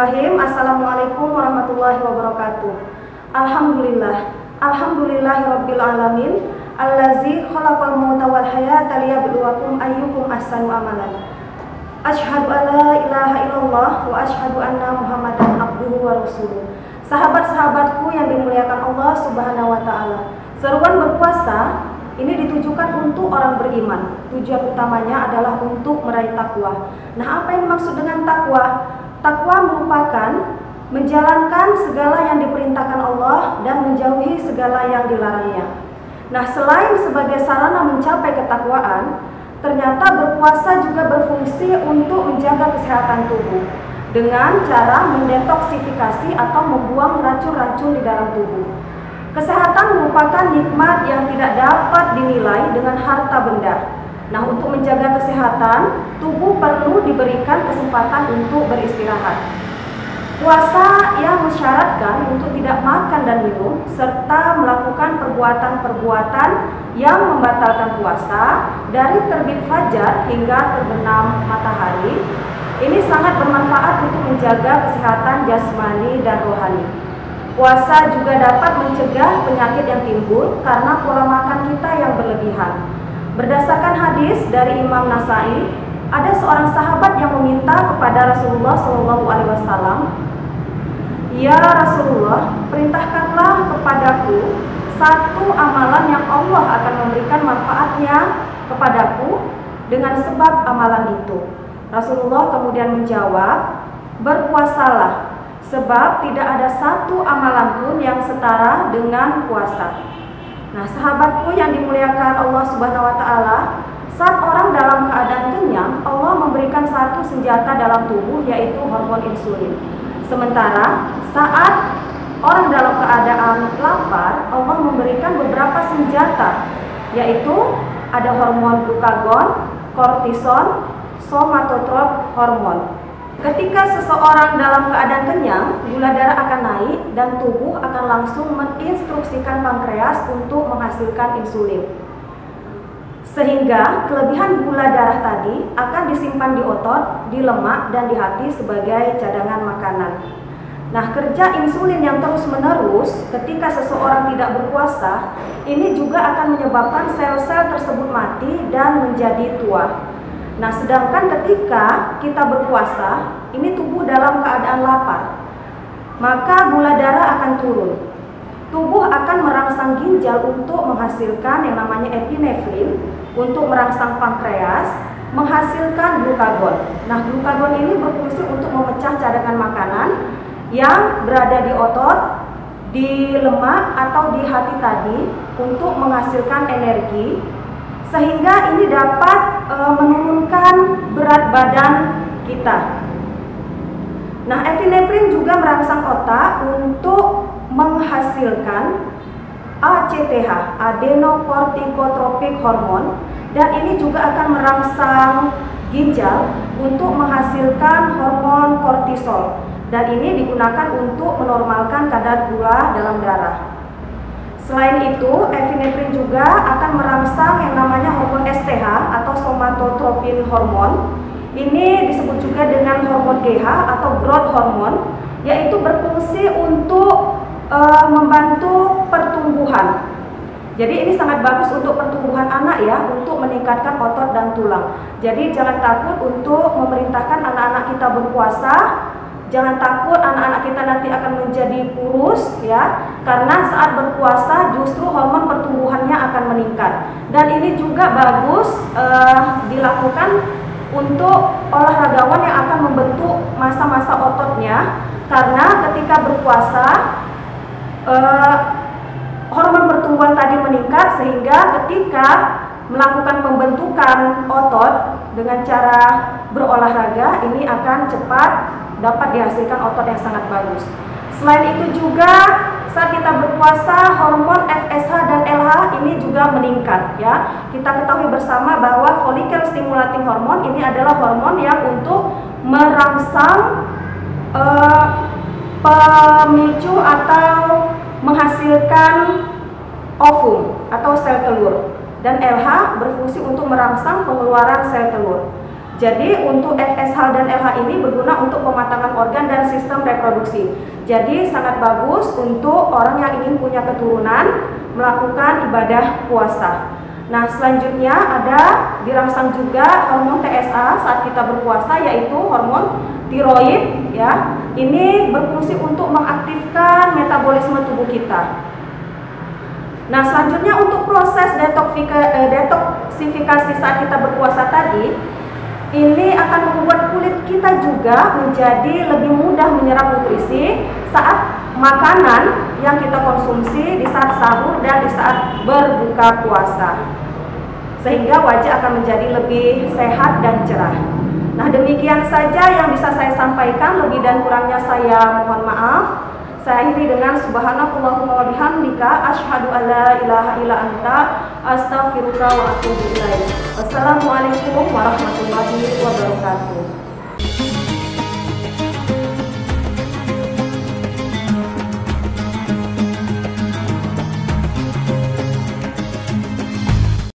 Bismillahirrahmanirrahim. Assalamualaikum warahmatullahi wabarakatuh. Alhamdulillahirabbil alamin. Allazi khalaqal mauta wal hayata liyabluwakum ayyukum ahsanu amalan. Asyhadu an la ilaha illallah wa asyhadu anna Muhammadan abduhu wa rasuluh. Sahabat-sahabatku yang dimuliakan Allah Subhanahu wa taala. Seruan berpuasa ini ditujukan untuk orang beriman. Tujuan utamanya adalah untuk meraih takwa. Nah, apa yang dimaksud dengan takwa? Takwa merupakan menjalankan segala yang diperintahkan Allah dan menjauhi segala yang dilarangnya. Nah, selain sebagai sarana mencapai ketakwaan, ternyata berpuasa juga berfungsi untuk menjaga kesehatan tubuh dengan cara mendetoksifikasi atau membuang racun-racun di dalam tubuh. Kesehatan merupakan nikmat yang tidak dapat dinilai dengan harta benda. Nah, untuk menjaga kesehatan, tubuh perlu diberikan kesempatan untuk beristirahat. Puasa yang mensyaratkan untuk tidak makan dan minum, serta melakukan perbuatan-perbuatan yang membatalkan puasa dari terbit fajar hingga terbenam matahari. Ini sangat bermanfaat untuk menjaga kesehatan jasmani dan rohani. Puasa juga dapat mencegah penyakit yang timbul karena pola makan kita yang berlebihan. Berdasarkan hadis dari Imam Nasai, ada seorang sahabat yang meminta kepada Rasulullah SAW, "Ya Rasulullah, perintahkanlah kepadaku satu amalan yang Allah akan memberikan manfaatnya kepadaku dengan sebab amalan itu." Rasulullah kemudian menjawab, "Berpuasalah, sebab tidak ada satu amalan pun yang setara dengan puasa." Nah, sahabatku yang dimuliakan Allah Subhanahu wa taala, saat orang dalam keadaan kenyang, Allah memberikan satu senjata dalam tubuh, yaitu hormon insulin. Sementara saat orang dalam keadaan lapar, Allah memberikan beberapa senjata, yaitu ada hormon glukagon, kortison, somatotrop hormon. Ketika seseorang dalam keadaan kenyang, gula darah akan naik dan tubuh akan langsung menginstruksikan pankreas untuk menghasilkan insulin. Sehingga kelebihan gula darah tadi akan disimpan di otot, di lemak, dan di hati sebagai cadangan makanan. Nah, kerja insulin yang terus-menerus ketika seseorang tidak berpuasa, ini juga akan menyebabkan sel-sel tersebut mati dan menjadi tua. Nah, sedangkan ketika kita berpuasa, ini tubuh dalam keadaan lapar, maka gula darah akan turun. Tubuh akan merangsang ginjal untuk menghasilkan yang namanya epinefrin, untuk merangsang pankreas, menghasilkan glukagon. Nah, glukagon ini berfungsi untuk memecah cadangan makanan yang berada di otot, di lemak, atau di hati tadi untuk menghasilkan energi, sehingga ini dapat menurunkan berat badan kita. Nah, epinefrin juga merangsang otak untuk menghasilkan ACTH, adenocorticotropic hormone, dan ini juga akan merangsang ginjal untuk menghasilkan hormon kortisol, dan ini digunakan untuk menormalkan kadar gula dalam darah. Selain itu, epinefrin juga akan merangsang yang namanya hormon STH atau somatotropin hormon. Ini disebut juga dengan hormon GH atau growth hormone, yaitu berfungsi untuk membantu pertumbuhan. Jadi ini sangat bagus untuk pertumbuhan anak ya, untuk meningkatkan otot dan tulang. Jadi jangan takut untuk memerintahkan anak-anak kita berpuasa. Jangan takut anak-anak kita nanti akan menjadi kurus ya, karena saat berpuasa justru hormon pertumbuhannya akan meningkat. Dan ini juga bagus dilakukan untuk olahragawan yang akan membentuk masa-masa ototnya, karena ketika berpuasa hormon pertumbuhan tadi meningkat, sehingga ketika melakukan pembentukan otot dengan cara berolahraga ini akan cepat dapat dihasilkan otot yang sangat bagus. Selain itu juga saat kita berpuasa, hormon FSH dan LH ini juga meningkat ya. Kita ketahui bersama bahwa follicle stimulating hormone ini adalah hormon yang untuk merangsang pemicu atau menghasilkan ovum atau sel telur, dan LH berfungsi untuk merangsang pengeluaran sel telur. Jadi untuk FSH dan LH ini berguna untuk pematangan organ dan sistem reproduksi. Jadi sangat bagus untuk orang yang ingin punya keturunan melakukan ibadah puasa. Nah, selanjutnya ada dirangsang juga hormon TSA saat kita berpuasa, yaitu hormon tiroid ya. Ini berfungsi untuk mengaktifkan metabolisme tubuh kita. Nah, selanjutnya untuk proses detoksifikasi saat kita berpuasa tadi, ini akan membuat kulit kita juga menjadi lebih mudah menyerap nutrisi saat makanan yang kita konsumsi di saat sahur dan di saat berbuka puasa, sehingga wajah akan menjadi lebih sehat dan cerah. Nah, demikian saja yang bisa saya sampaikan, lebih dan kurangnya saya mohon maaf. Saya akhiri dengan subhanakallahumma wa bihamdika asyhadu an la ilaha illa anta astaghfiruka wa atubu ilaik. Wassalamualaikum warahmatullahi wabarakatuh.